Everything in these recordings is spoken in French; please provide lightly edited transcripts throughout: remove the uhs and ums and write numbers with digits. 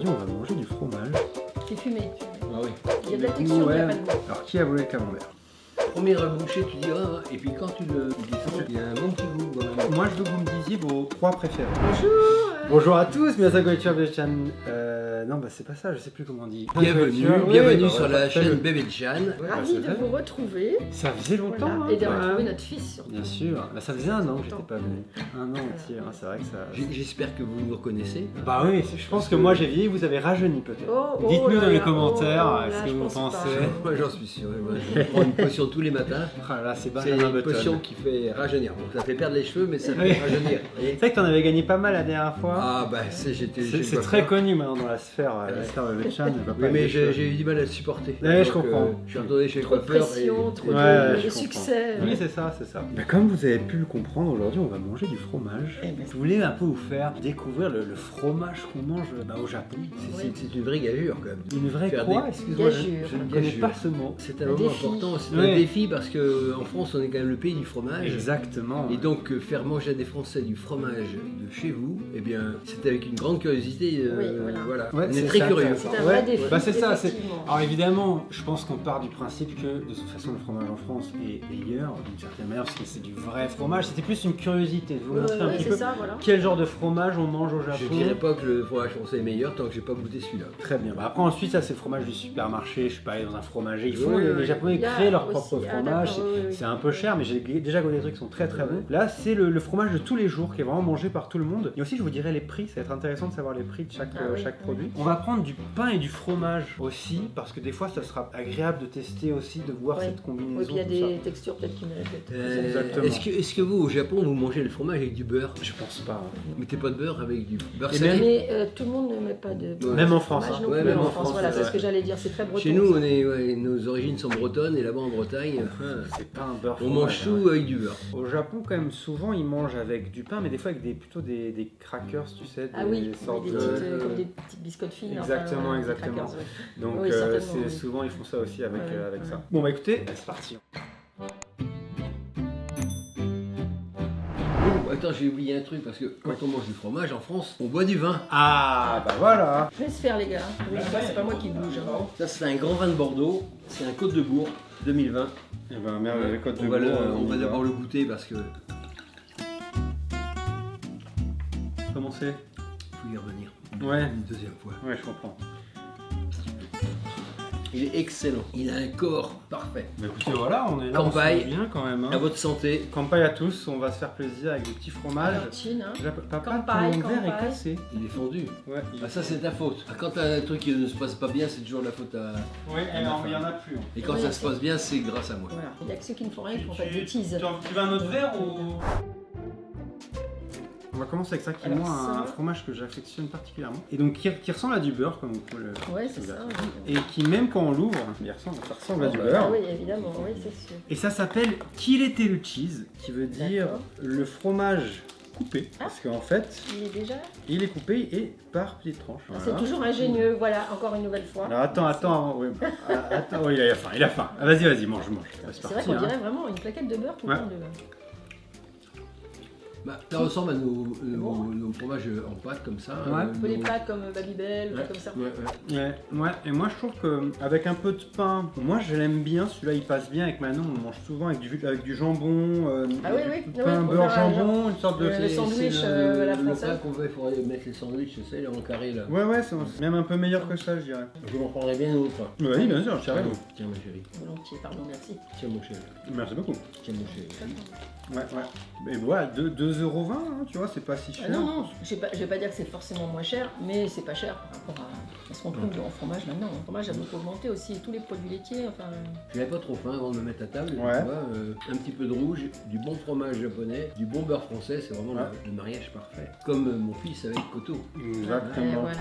Aujourd'hui, on va manger du fromage. C'est fumé. Ah oui. Il y a de la texture, mais il n'y a pas de goût. Alors, qui a volé le camembert? Première bouchée, tu dis ah, et puis quand tu le descends, il y a un bon petit goût quand même. Moi, je veux que vous me disiez vos 3 préférés. Bonjour. Bonjour à tous, Miyazaki Bebe-chan. Non, bah c'est pas ça, je sais plus comment on dit. Bienvenue, Oui, bienvenue bah, sur voilà, la chaîne Bebe-chan. Ravi de vous retrouver. Ça faisait longtemps. Voilà. Hein, Et de quand retrouver même. notre fils surtout. Bien sûr. Bah, ça faisait un an que j'étais pas venu. Un an entier, hein, c'est vrai que ça. J'espère que vous nous reconnaissez. Bah oui, je pense que moi j'ai vieilli, vous avez rajeuni peut-être. Oh, Dites-nous là dans les là, commentaires là, ce que je vous pense pensez. pas. Moi j'en suis sûr. Moi, je prends une potion tous les matins. Ah là, c'est C'est Benjamin une Button. potion qui fait rajeunir. Donc ça fait perdre les cheveux, mais ça Oui. fait rajeunir. C'est vrai que t'en avais gagné pas mal la dernière fois. Ah bah j'étais. C'est très connu maintenant dans la sphère Bebe-chan. Oui, mais j'ai eu du mal à le supporter. Ouais, je Donc, comprends. Je suis retourné chez le Trop de coiffeur. pression, trop Ouais, de je succès. Oui, c'est ça, c'est ça. Bah, comme vous avez pu le comprendre, aujourd'hui on va manger du fromage. Eh ben, Je voulais un peu vous faire découvrir le fromage qu'on mange au Japon. C'est une vraie gageure quand même. Une vraie Faire quoi? des- Excuse-moi, Gageure. je ne connais Gageure. pas ce mot. C'est un Un moment défi. important, c'est Ouais. un défi parce qu'en France on est quand même le pays du fromage. Exactement. Et donc faire manger à des Français du fromage de chez vous, eh bien c'était avec une grande curiosité. Oui, voilà. Ouais, on c'est est très ça, curieux. C'est un Ouais, vrai défi. bah, c'est ça, c'est- effectivement. Alors évidemment, je pense qu'on part du principe que de toute façon le fromage en France est meilleur d'une certaine manière parce que c'est du vrai fromage. C'était plus une curiosité de vous montrer un Ouais, petit c'est peu ça, voilà. quel genre de fromage on mange au Je Japon. dirais pas que le fromage français est meilleur tant que j'ai pas goûté celui-là. Très bien. Bah, après ensuite ça c'est le fromage du supermarché. Je suis pas allé dans un fromager. Ils font Oui, les oui. Japonais Il y a créent leur aussi- propre ah, fromage. d'accord, oui, oui. C'est un peu cher, mais j'ai déjà goûté des trucs qui sont très très bons. Là c'est le fromage de tous les jours qui est vraiment mangé par tout le monde. Et aussi je vous dirais les prix. Ça va être intéressant de savoir les prix de chaque Ah oui, chaque oui. produit. On va prendre du pain et du fromage aussi parce que des fois ça sera agréable de tester aussi, de voir Oui. cette combinaison. Oui, puis il y a tout ça. des textures peut-être qui méritent. Exactement. Est-ce que vous au Japon vous mangez le fromage avec du beurre? Je pense pas. Vous mettez pas de beurre avec du beurre Et salé? Mais tout le monde ne met pas de. Ouais. Même en France, fromage hein. non Ouais, plus même en en France. France, Voilà, c'est c'est ce vrai. que j'allais dire. C'est très breton. Chez nous, nos origines sont bretonnes et là-bas en Bretagne, C'est pas un beurre on fromage, mange hein. tout avec du beurre. Au Japon, quand même, souvent ils mangent avec du pain, mais des fois avec plutôt des crackers, tu sais, Ah oui, sortes des de. petites, comme des petites biscottes fines. Exactement, des exactement. crackers, ouais. Donc Oui, certainement, oui. souvent ils font ça aussi avec, Ouais, avec ouais. ça. Bon bah écoutez, c'est parti. Oh, attends, j'ai oublié un truc parce que quand on mange du fromage en France, on boit du vin. Ah bah voilà. Je laisse faire les gars. Oui, c'est pas moi qui bouge. hein. Ça, c'est un grand vin de Bordeaux, c'est un Côte de Bourg 2020. Et ben merde, les côtes de On va, Bourg, on va y d'abord le goûter parce que Comment c'est? faut y revenir Ouais. une deuxième fois. Ouais, je comprends. Il est excellent. Il a un corps parfait. Bah écoutez, voilà, on est là, Kampai. on se sent bien quand même. À Hein. votre santé. Kampai à tous, on va se faire plaisir avec des petits fromages. Argentine, hein. Déjà, papa, Kampai, ton verre est Kampai. cassé. Il est fondu. Ouais, Ah, ça, c'est ta faute. Ah, quand t'as un truc qui ne se passe pas bien, c'est toujours la faute à. Ouais, il y en a plus. hein. Et quand Oui, ça se c'est- passe bien, c'est grâce à moi. Voilà. Il n'y a que ceux qui ne font rien qui font pas de bêtises. Tu veux un autre verre ou... On va commencer avec ça, qui est Alors moi ça- un fromage que j'affectionne particulièrement. Et donc qui ressemble à du beurre, comme vous pouvez le... Ouais, c'est ça. Oui. Et qui même quand on l'ouvre, ça ressemble à du Ah beurre. oui, évidemment, oui, c'est sûr. Et ça s'appelle Kireteru cheese, qui veut dire D'accord. le fromage coupé. Ah. Parce qu'en fait, Il est déjà. il est coupé et par petites tranches. Ah, Voilà. c'est toujours ingénieux, voilà, encore une nouvelle fois. Alors attends, oui, attends, oui, il a faim, Ah, vas-y, mange. C'est vrai qu'on dirait vraiment une plaquette de beurre tout le Ouais. temps dedans. Bah, ça ressemble à nos Bon. fromages en pâte comme ça. Ouais. Un peu les pâtes comme Babybel, Ouais. comme ça. Ouais, et moi je trouve qu'avec un peu de pain, moi je l'aime bien, celui-là il passe bien avec Manon, on mange souvent avec du jambon, Ah oui, oui, du oui, pain on beurre verra, jambon, une sorte de... Le sandwich à la Le française. pain qu'on veut, il faudrait mettre les sandwichs, tu sais, là, en carré là. Ouais, c'est même un peu meilleur que ça je dirais. Je m'en prendrais bien une autre. Oui, bien sûr, carrément. Tiens, ma chérie. Volontiers, pardon, merci. Tiens, mon chéri. Merci beaucoup. Tiens, mon chéri. Ouais. Et voilà, 2,20€, hein, tu vois, c'est pas si cher. Ah non, je vais pas dire que c'est forcément moins cher, mais c'est pas cher par rapport à ce qu'on trouve en fromage maintenant. Le fromage a beaucoup augmenté aussi, tous les produits laitiers, enfin... Je n'avais pas trop faim avant de me mettre à table. Ouais. Tu vois, un petit peu de rouge, du bon fromage japonais, du bon beurre français, c'est vraiment Ouais. le mariage parfait. Comme mon fils avec Koto. Et Exactement. voilà.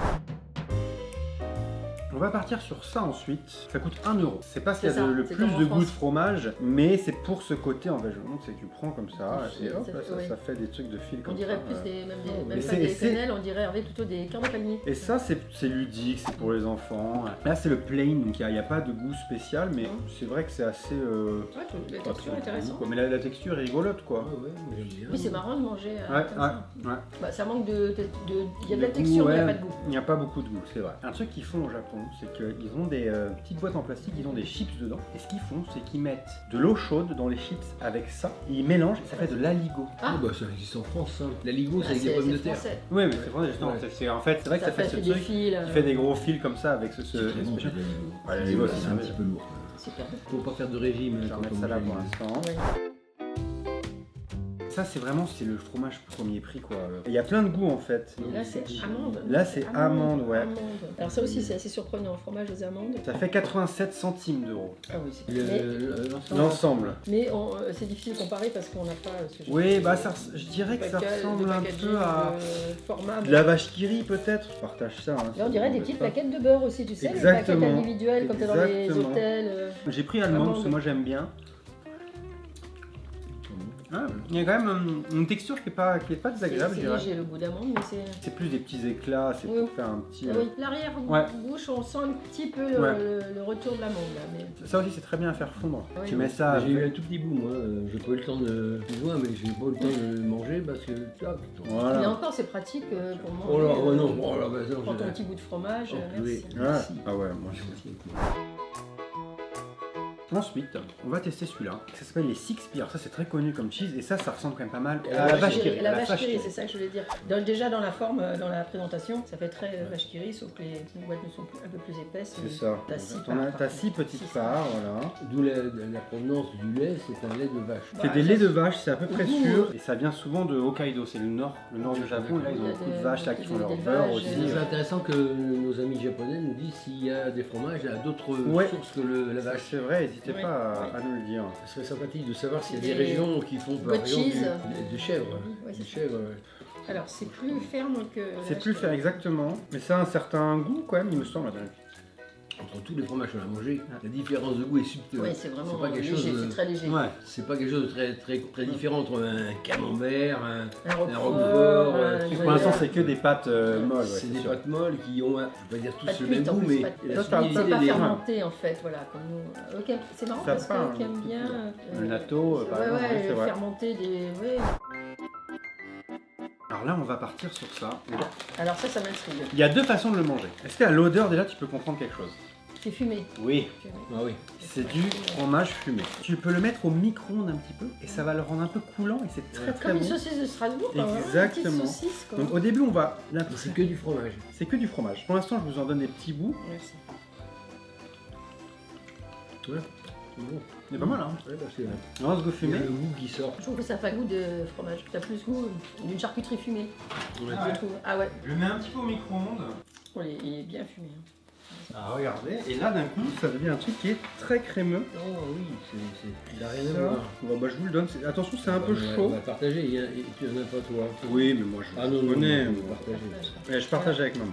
On va partir sur ça ensuite. Ça coûte 1 €. C'est pas ce qu'il y a C'est ça, le c'est plus comme en de goût de France. fromage, mais c'est pour ce côté en fait. Je vous montre, c'est que tu prends comme ça Des et fils, hop, là, ouais. ça fait des trucs de fil On comme dirait ça. plus des, même des, Oh, même mais pas c'est- des c'est- quenelles, on dirait Hervé plutôt des cœurs de palmier. Et ça, c'est ludique, c'est pour les enfants. Là, c'est le plain, donc il n'y a pas de goût spécial, mais Non. c'est vrai que c'est assez. Ouais, la pas texture trop est intéressante. quoi. Mais la texture est rigolote, quoi. Ouais, moi j'aime bien. Oui, c'est marrant de manger Ouais, comme ça. ouais. Bah, ça manque de. Il y a de la Le texture, goût, mais il n'y a ouais, pas de goût. Il n'y a pas beaucoup de goût, c'est vrai. Un truc qu'ils font au Japon, c'est qu'ils ont des petites boîtes en plastique, ils ont des chips dedans. Et ce qu'ils font, c'est qu'ils mettent de l'eau chaude dans les chips avec ça, et ils mélangent, et ça fait de l'aligot. Ah bah ça existe en France, hein. La ligo, c'est avec des c'est pommes de terre. français. Oui, mais c'est vrai, justement. Ouais. En fait, c'est vrai que ça fait ce des truc fils. qui fait des gros fils comme ça avec ce. C'est très bon, j'aime la ligo. Ouais, la ligo, C'est c'est un vrai. petit peu lourd. Super. Faut pas faire de régime Je vais quand remettre on ça là mange pour la ligo. l'instant. Ouais. Ça, c'est vraiment le fromage premier prix, quoi. Et il y a plein de goûts, en fait. Et là, c'est amande. Là, c'est amande, ouais. Amande. Alors, ça aussi, c'est assez surprenant, le fromage aux amandes. Ça fait 87 centimes d'euros. Ah oui, c'est L'ensemble. L'ensemble. Mais c'est difficile de comparer parce qu'on n'a pas. ce genre Oui, de- bah ça, je dirais que ça de ressemble un packaging, peu à de format. de la vache qui rit, peut-être. Je partage ça. Hein, Là, on dirait des petites plaquettes de beurre aussi, tu sais, Exactement. les paquettes individuelles comme tu dans les Exactement. hôtels. J'ai pris allemande parce que Amande. moi j'aime bien. Ah, il y a quand même une texture qui est pas désagréable, je C'est dirais. léger le goût d'amande, mais c'est. C'est plus des petits éclats, c'est Oui. pour faire un petit. Ah oui, l'arrière-bouche, on sent un petit peu Ouais. le retour de l'amande là. Mais... Ça aussi, c'est très bien à faire fondre. Oui, Tu oui. mets ça. J'ai eu avec- un tout petit bout, moi. J'ai pas eu le temps de. Excuse-moi, mais j'ai pas eu le temps de le manger parce que. Ah, putain. Mais Voilà. encore, c'est pratique pour manger. Oh là, ouais, non, oh là, bah, non, Prends ton j'ai- petit bout de fromage, Oh, merci. purée. Ouais. Merci. Ah ouais, moi je suis aussi. Ensuite, on va tester celui-là. Ça s'appelle les Six Spears. Ça, c'est très connu comme cheese et ça ressemble quand même pas mal à la vache qui rit. La à la vache qui rit, qui c'est rit. ça que je voulais dire. Déjà dans la forme, dans la présentation, ça fait très vache qui rit, sauf que les boîtes ne sont un peu plus épaisses. C'est ça. T'as six T'en as- parts. T'as 6 petites Six parts, voilà. D'où la provenance du lait, c'est un lait de vache. C'est Bah, des ça, laits de c'est- vache, c'est à peu près Ouh. sûr. Et ça vient souvent de Hokkaido, c'est le nord du Japon. Et là, ils Il y ont a beaucoup de des- vaches là qui font des leur élevages, beurre et- aussi. C'est intéressant que nos amis japonais nous disent s'il y a des fromages à d'autres Ouais. sources que la vache. C'est vrai, n'hésitez Ouais. pas à nous le dire. Ce serait sympathique de savoir s'il y a Des des régions qui font par goat exemple cheese. du chèvre. Ouais, Du c'est ça. chèvre. Alors, c'est plus ferme que. la C'est vache plus qui faire rit. exactement. Mais ça a un certain goût quand même, il me semble. Entre tous les fromages qu'on a mangés, la différence de goût est subtile. Oui, c'est vraiment pas quelque léger, chose de- c'est très léger. Ouais. C'est pas quelque chose de très différent entre un camembert, Un roquefort, roquefort, Pour l'instant, c'est que des pâtes molles. Ouais, c'est c'est des sûr. pâtes molles qui ont, je vais pas dire tous Pas de le même cuite en goût, plus, mais pas la de- subtilité c'est pas des- fermenté en fait, voilà, comme nous. Ok, c'est marrant Ça parce part, que aime bien. Le natto, par ouais, exemple, oui, ouais, c'est vrai. fermenter des. Ouais. Alors là, on va partir sur ça. Alors ça m'intrigue. Il y a deux façons de le manger. Est-ce qu'à l'odeur, déjà, tu peux comprendre quelque chose? C'est fumé. Oui. Ah oui. C'est du fromage fumé. Tu peux le mettre au micro-ondes un petit peu et ça va le rendre un peu coulant et c'est très très Comme bon. une saucisse de Strasbourg, quoi, vraiment, Exactement. une petite saucisse, quoi. Donc au début, on va. Là, C'est que du fromage. c'est que du fromage. Pour l'instant, je vous en donne des petits bouts. Merci. Ouais. C'est bon. C'est pas mal, hein. Ouais, parce que On se goût il y fumé. a le goût qui sort. Je trouve que ça n'a pas goût de fromage. Ça a plus goût d'une charcuterie fumée, Ouais. Ah ouais. je trouve. Ah ouais, Je le mets un petit peu au micro-ondes. bon, il est bien fumé. hein. Ah, regardez. Et là, d'un coup, ça devient un truc qui est très crémeux. Oh oui, il n'a rien à Ça. voir. Bon, bah, je vous le donne. Attention, c'est un peu On chaud. va partager, et tu en as pas toi. Oui, mais moi, je Ah non, non, connais. non, moi. on va partager. Ouais, je partage avec maman.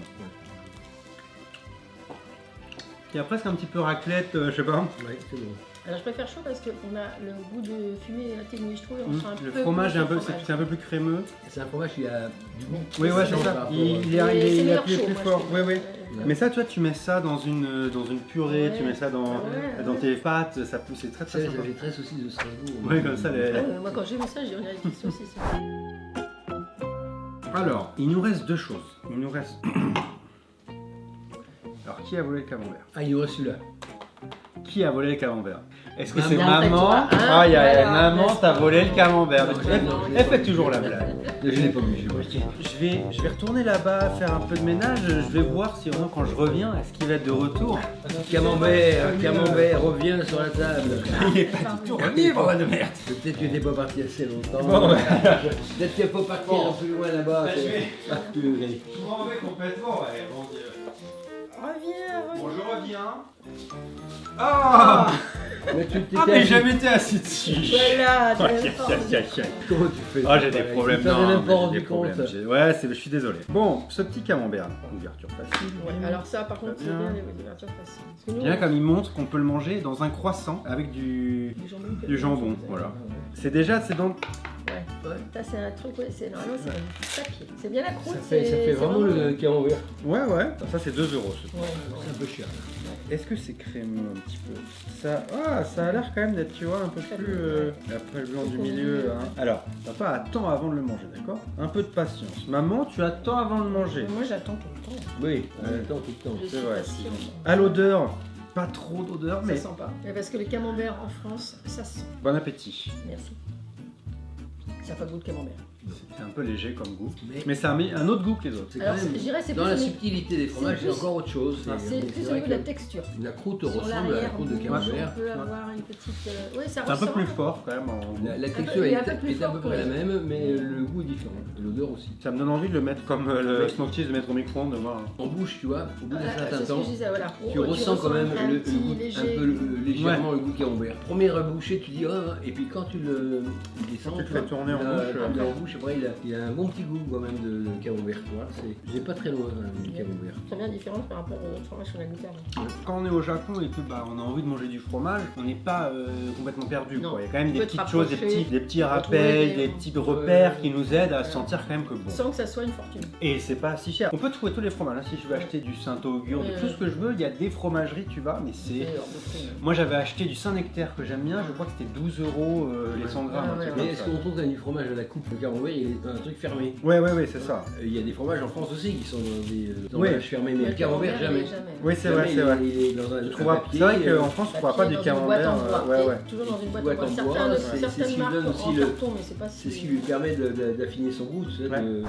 Il y a presque un petit peu raclette, je sais pas. Ouais, c'est bon. Alors je préfère chaud parce qu'on a le goût de fumée atténué, je trouve. On sent un Le peu fromage est plus un peu, le fromage. c'est un peu plus crémeux. C'est un fromage qui a du goût. Oui, ouais, c'est Par ça. rapport Il à- est, Mais c'est il est meilleur appuyé chaud, plus moi, je fort. trouve. Oui, oui. Ouais. Mais ça, toi, tu mets ça dans une purée, Ouais. tu mets ça dans, Ouais, dans ouais. tes pâtes, ça pousse, c'est très Ça, très sympa. j'avais très saucisse de Strasbourg. Ouais, comme ça, les- Moi quand j'ai vu ça, j'ai dit on dirait des petites saucisses. Alors, il nous reste deux choses. Il nous reste. Alors, qui a volé le camembert? Ah, il y aura celui-là. Qui a volé le camembert? Est-ce que Maman. c'est Là, maman? hein, Aïe, aïe, aïe, voilà, maman, n'est-ce t'as pas? volé le camembert. Non, je l'ai- non, je l'ai Elle pas fait vu. toujours la blague. Je l'ai pas vu, je l'ai pas vu. Ok. Je vais retourner là-bas, faire un peu de ménage. Je vais voir si vraiment quand je reviens, est-ce qu'il va être de retour? Camembert, reviens sur la table. Il est pas du tout revenu, bordel de merde. Peut-être que t'es pas parti assez longtemps. Bon, ouais. Peut-être qu'il faut partir Bon. plus loin là-bas. Bah, je c'est- vais- Ah, tu le gagnes. Je m'en vais complètement, ouais, mon dieu. Reviens, Bon, je reviens. Ah Mais tu t'étais Ah mais assis. j'avais été assis dessus. Voilà, Aïe, aïe, aïe, aïe, aïe. Comment tu fais Ah j'ai des Voilà, problèmes, tu t'en es non, même mais pas j'ai rendu des problèmes. compte. Ouais, je suis désolé. Bon, ce petit camembert, ouverture facile. Ouais, alors ça, par contre, Très c'est bien. bien les ouvertures faciles. Parce que nous, Bien comme il montre qu'on peut le manger dans un croissant avec du jambon, voilà. C'est déjà, c'est dans... Ouais. Ça, c'est un truc, ouais, c'est normalement, c'est du papier. C'est bien la croûte. Ça fait vraiment le camembert. Ouais, ça c'est 2 € ce truc. Ouais, C'est un peu cher. Est-ce que c'est crémeux un petit peu? Ça a l'air quand même d'être, tu vois, un peu plus... Après le blanc du milieu, hein. Alors, papa attend avant de le manger, d'accord? Un peu de patience. Maman, tu attends avant de le manger. Moi, j'attends tout le temps. Oui, on attend tout le temps. Je c'est suis vrai. patient. À l'odeur, pas trop d'odeur, Ça mais sent pas. Mais parce que le camembert en France, ça sent. bon appétit. Merci. Ça n'a pas de goût de camembert. C'est un peu léger comme goût. Mais Mais ça a mis un autre goût que les autres. c'est Alors, quand même... je dirais c'est Dans plus la au niveau- subtilité des fromages, c'est c'est plus- encore autre chose. c'est plus au vrai niveau de la que texture. la croûte Sur ressemble à la l'arrière, croûte de on camembert. peut avoir une petite. Oui, ça C'est un peu ressemble. plus fort quand même en goût. La peu- texture il est est un peu plus à fort peu que près la les même, mais le goût est différent. Et l'odeur aussi. Ça me donne envie de le mettre comme le smoky, de mettre au micro-ondes, de voir. En bouche, tu vois, au bout d'un C'est certain ce que temps, je disais, voilà. tu ressens quand même un le petit goût, léger. un peu légèrement le goût camembert. Première bouchée, tu dis oh, et puis quand tu le descends, Quand tu le fais tourner en il a- bouche, quand il est en bouche, après il a un bon petit goût quand même de camembert. Tu vois, c'est pas très loin du camembert. Très bien différente par rapport au fromage qu'on a goûté avant. Quand on est au Japon et que on a envie de manger du fromage, on n'est pas complètement perdu. Non. Quoi. Il y a quand même Tu des peux te petites choses, rapprocher, des petits retrouver rappels, des- des petits repères Ouais. qui nous aident à Voilà. sentir quand même que bon. Sans que ça soit une fortune. Et c'est pas si cher. On peut trouver tous les fromages. hein. Si je veux Ouais. acheter du Saint-Augure, de Ouais, tout ouais. ce que je veux, il y a des fromageries, tu vas, mais c'est. hors de prix. Moi j'avais acheté du Saint-Nectaire que j'aime bien, je crois que c'était 12 € les 100 grammes. Ah, un truc ouais, comme Mais est-ce ça. qu'on trouve quand même du fromage à la coupe? Le camembert, il est un truc fermé. Ouais, c'est ça. Il y a des fromages en France aussi qui sont dans des Oui. emballages fermés, mais le camembert, jamais. Oui, c'est vrai, Jamais, c'est vrai. il est dans un Tu trouveras- papier, C'est vrai qu'en France, tu ne trouveras pas du Papier dans une boîte camembert. en bois. Ouais, Et ouais. Toujours dans une boîte Boîte en bois. en bois, Certaines, c'est ce certaines qui marques donne en aussi le- carton, mais c'est pas si. C'est ce qui lui permet d'affiner son goût. Tu sais, Ouais. de-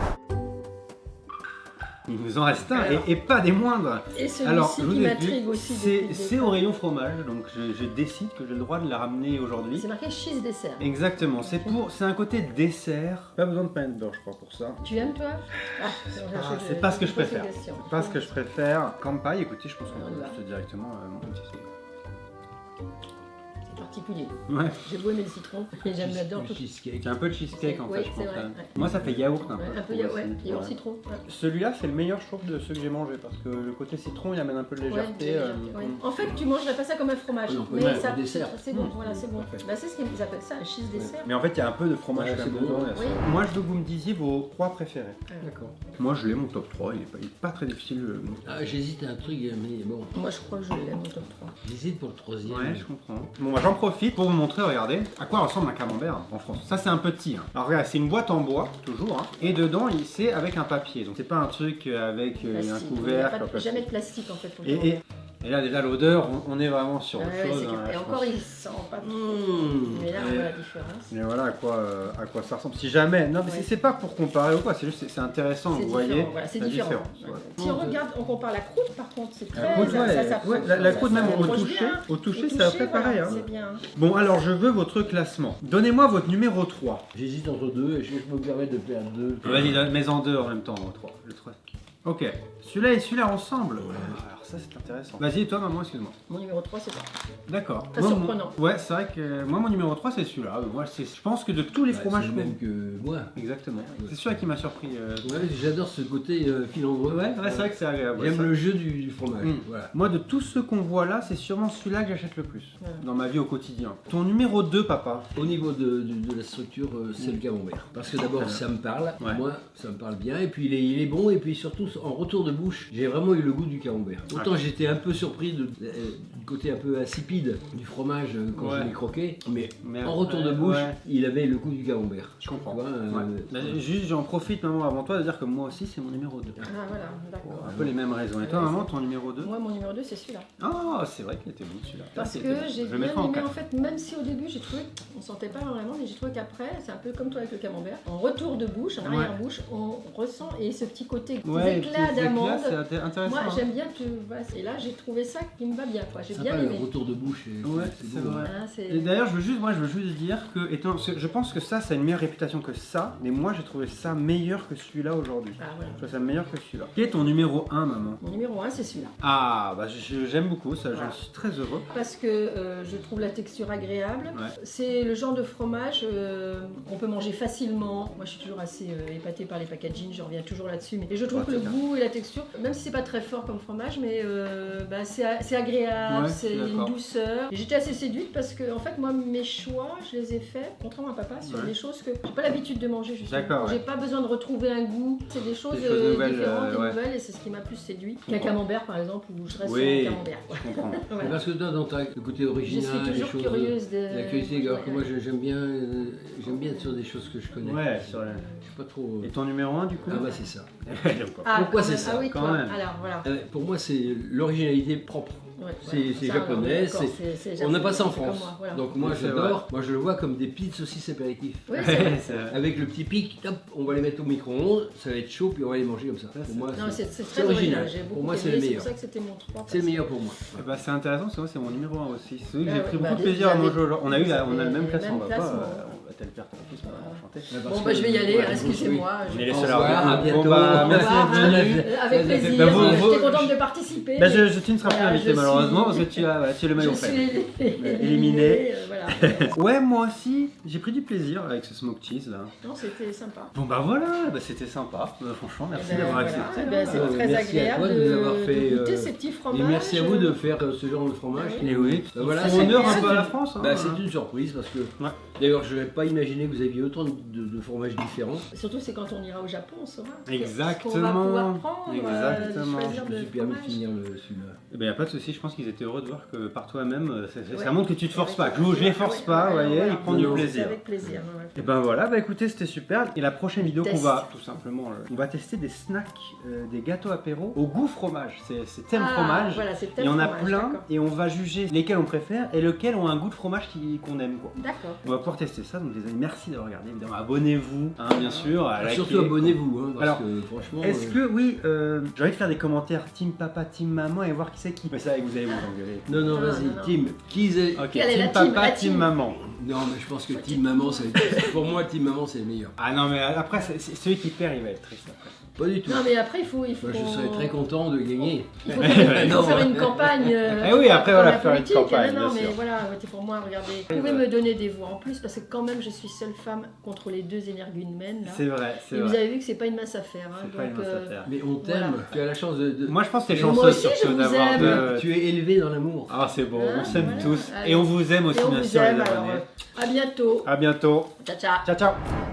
Il nous en reste un, Alors. et pas des moindres. Et Alors, celui-ci je vous qui explique, m'intrigue aussi. c'est depuis le c'est départ. au rayon fromage, donc je décide que j'ai le droit de la ramener aujourd'hui. C'est marqué cheese dessert. Exactement, c'est un côté dessert. Pas besoin de pain de beurre, je crois, pour ça. Tu aimes toi C'est pas ce que je préfère. C'est Pas ce que je préfère. Campagne, écoutez, je pense qu'on On y peut va. juste directement monter ça. C'est particulier. Ouais, J'ai beau aimer le citron, et j'aime là-dedans Le tout. cheesecake. c'est un peu de cheesecake en fait, Oui, je c'est pense. vrai, hein. ouais. Moi, ça fait yaourt un peu. Ouais, je un peu trouve ouais, aussi. et au Ouais. citron. Ouais. Celui-là, c'est le meilleur, je trouve, de ceux que j'ai mangé parce que le côté citron, il amène un peu de Ouais, légèreté. ouais. En fait, tu mangerais pas ça comme un fromage, Non, mais ouais, ça, un dessert. c'est bon, voilà, c'est bon. Parfait. Bah, c'est ce qu'ils appellent ça, un cheese dessert. Mais en fait, il y a un peu de fromage Ouais, quand même c'est bon. dedans, il y a ça. Oui. Moi, je veux que vous me disiez vos 3 préférés. D'accord. Moi, je l'ai, mon top 3, il est pas très difficile. Ah, j'hésite à un truc, mais bon. Moi, je crois que je l'aime au top 3. J'hésite pour le troisième. Ouais, je comprends. Bon, bah, j'en profite pour vous montrer, regardez, à quoi ressemble un camembert en France. Ça, c'est un petit. Hein. Alors, regarde, c'est une boîte en bois, toujours, hein, et dedans, c'est avec un papier. Donc, c'est pas un truc avec un Plastique. Il y a couvercle. pas en de- plastique. jamais de plastique en fait. pour le Et là, déjà, l'odeur, on est vraiment sur autre Ouais, chose. c'est hein, que- Et je encore, pense. il sent pas trop. Mmh. Mais là, on Et- voit la différence. Mais voilà à quoi ça ressemble. Si jamais, non mais Ouais. c'est pas pour comparer ou quoi, c'est juste c'est intéressant, C'est vous différent, voyez. voilà, c'est la différent. différence, ouais. Si on regarde, on compare la croûte par contre, c'est La très. croûte, ouais, ouais, la croûte même au approche toucher, bien. au toucher, Au c'est à peu près voilà, pareil. Hein. C'est bien. Bon alors je veux votre classement. Donnez-moi votre numéro 3. J'hésite entre deux et je me permets de perdre deux. Vas-y, mets en deux en même temps, le 3. Ok, celui-là et celui-là ensemble. Alors ça c'est intéressant. Vas-y, toi maman, excuse-moi. Mon numéro 3, c'est ça. D'accord. Très Moi, surprenant. Ouais, c'est vrai que moi mon numéro 3 c'est celui-là. Moi, je pense que de tous les Ouais, fromages c'est le même que moi. Exactement. C'est celui-là qui m'a surpris. Ouais, j'adore ce côté filandreux. Ouais, c'est vrai que c'est agréable. J'aime ça. le jeu du fromage. Mm. Voilà. Moi, de tous ceux qu'on voit là, c'est sûrement celui-là que j'achète le plus Ouais. dans ma vie au quotidien. Ton numéro 2, papa. Au niveau de la structure, c'est le camembert. Parce que d'abord, ça me parle. Ouais. Moi, ça me parle bien. Et puis, il est bon. Et puis, surtout, en retour de bouche, j'ai vraiment eu le goût du camembert. Autant j'étais un peu surpris du côté un peu insipide du fromage quand Ouais. je l'ai croqué. Mais Mais en retour de bouche, ouais. il avait le goût du camembert. Je comprends. Tu vois, Ouais. Bah, juste, j'en profite, maman, avant toi, de dire que moi aussi, c'est mon numéro 2. Ah voilà, d'accord. Un peu les mêmes raisons. Et toi, Ouais, maman, c'est- ton numéro 2? Moi, mon numéro 2, c'est celui-là. Ah, c'est vrai qu'il était bon celui-là. Parce Ah, que c'était bon. j'ai Je le bien mettrai en aimé, quatre. en fait, même si au début j'ai trouvé qu'on sentait pas vraiment, mais j'ai trouvé qu'après, c'est un peu comme toi avec le camembert, en retour de bouche, en Ouais. arrière-bouche, on ressent, et ce petit côté, Ouais, éclat d'amande. C'est intéressant. Moi hein. j'aime bien que voilà, et là j'ai trouvé ça qui me va bien quoi. J'ai bien Sympa, le aimé. retour de bouche. Ouais, c'est c'est beau. vrai. Hein, c'est- Et d'ailleurs, je veux juste dire que, je pense que ça a une meilleure réputation que ça, mais moi j'ai trouvé ça meilleur que celui-là aujourd'hui. Ah, voilà. Je trouve ça meilleur que celui-là. Quel est ton numéro 1, maman? Mon numéro 1 c'est celui-là. Ah, bah j'aime beaucoup ça, Voilà. j'en suis très heureux. Parce que je trouve la texture agréable. Ouais. C'est le genre de fromage qu'on peut manger facilement. Moi je suis toujours assez épatée par les packaging, je reviens toujours là-dessus. Et je trouve Ouais, que le c'est ça. goût et la texture, même si c'est pas très fort comme fromage, mais c'est agréable, Ouais, c'est je suis une d'accord. douceur. Et j'étais assez séduite parce que en fait moi mes choix je les ai faits, contrairement à papa, sur Ouais. des choses que j'ai pas l'habitude de manger justement. D'accord, ouais. J'ai pas besoin de retrouver un goût. C'est des choses, Des choses nouvelles, différentes et ouais. nouvelles et c'est ce qui m'a plus séduit. Je Qu'un comprends. camembert par exemple où je reste Oui. sur un camembert. quoi. Je comprends. Voilà. Mais parce que toi, dans le côté Je original, suis les toujours choses, curieuse de. la curiosité, alors que moi j'aime bien être sur des choses que je connais. Ouais, sur la- Je suis pas trop. Et ton numéro 1 du coup? Ah bah c'est ça. J'aime pas. Ah, Pourquoi quand c'est même. ça, Ah oui, quand toi. même. Alors voilà. Pour moi, c'est l'originalité propre. Ouais, C'est voilà. Ça, japonais, d'accord, on n'a pas ça en japonais, France. comme moi, voilà. Donc moi C'est j'adore, moi je le vois comme des petites saucisses apéritifs. Oui, c'est vrai. C'est vrai. Avec le petit pic, hop, on va les mettre au micro-ondes, ça va être chaud, puis on va les manger comme ça. Pour moi, Non, c'est c'est très original. original. J'ai Pour beaucoup moi, c'est aimé, le c'est meilleur. pour ça que c'était mon 3. C'est le meilleur pour moi. Eh bah, c'est intéressant parce que moi c'est mon numéro 1 aussi. C'est vrai que Ah j'ai ouais, pris bah, beaucoup de vous plaisir à avez- manger aujourd'hui. On a vous avez le même le classement, même on va pas classement. on va tel père tel fils, on va chanter. Bon, bah, je vais y aller, Ouais, excusez-moi. On je- est les Au seuls revoir, à à revenir. bientôt. Bon, bah, Au merci revoir, d'être venu. avec plaisir. Bah, vous- J'étais contente de participer. Bah, tu ne seras plus Voilà, invité je malheureusement suis- parce que tu as le maillot Je faible. suis Éliminé. voilà. Ouais, moi aussi, j'ai pris du plaisir avec ce smoke cheese là. Non, c'était sympa. Bon bah voilà, bah, c'était sympa. Franchement, merci Eh ben, d'avoir voilà. accepté. Eh ben, hein. c'est très Merci à agréable toi de nous avoir fait, goûter ces petits fromages. Et merci à vous de faire ce genre de fromage. Ah Et oui, Bah, voilà, on c'est- honneur un c'est peu à la une- France. Hein. Bah, c'est une surprise parce que Ouais. d'ailleurs je n'avais pas imaginé que vous aviez autant de fromages différents. Surtout, c'est quand on ira au Japon, on saura. Exactement. Ce qu'on va pouvoir prendre, Exactement. choisir Je me le suis permis de fromage. finir celui-là. Eh ben, y a pas de souci, je pense qu'ils étaient heureux de voir que par toi-même, ça Ouais. montre que tu te forces pas. Avec- Que je les force ouais, pas, vous ouais, voyez, voilà. ils prennent du Non, non, C'est plaisir. avec plaisir. Ouais. Et ben voilà, bah écoutez, c'était super. Et la prochaine vidéo qu'on Test. va, tout simplement, on va tester des snacks, des gâteaux apéro au goût fromage. C'est thème Ah, fromage. Voilà, c'est Il thème y en a fromage, plein d'accord. et on va juger lesquels on préfère et lesquels ont un goût de fromage qu'on aime. Quoi. D'accord. On va pouvoir tester ça, donc les amis, merci d'avoir regardé. Évidemment, abonnez-vous, hein, bien sûr. À liker. Surtout abonnez-vous, hein, parce Alors, que franchement. Est-ce que, oui, j'ai envie de faire des commentaires team papa, team maman et voir qui c'est qui. Mais ça, vous allez vous engueuler. Non, non, Non, vas-y, non, non. Tim. Ok, Quelle est team la papa, team, la team team maman. Non, mais je pense que Team Maman, pour moi, Team Maman, c'est le meilleur. Ah non, mais après, c'est celui qui perd, il va être triste après. Pas du tout. Non, mais après, il faut Moi, je qu'on- serais très content de gagner. Il faut faire, il faut Non. faire une campagne. Eh oui, après, voilà, la faire une politique. campagne, Non, bien mais sûr. voilà, c'est pour moi, regardez. Vous pouvez me donner des voix en plus parce que quand même, je suis seule femme contre les deux énergumènes là. C'est vrai, c'est Et vous vrai. avez vu que c'est pas une mince affaire. Hein, C'est pas une donc, mince affaire. Mais on t'aime. Voilà. Tu as la chance de. Moi, je pense que t'es Mais moi chanceuse aussi, je surtout vous d'avoir aime. de. Tu es élevé dans l'amour. Ah, c'est bon, Hein, on s'aime voilà. tous. Allez. Et on vous aime aussi, Et on bien vous sûr, aime. les Alors, abonnés. à bientôt. À bientôt. Ciao, ciao. Ciao, ciao.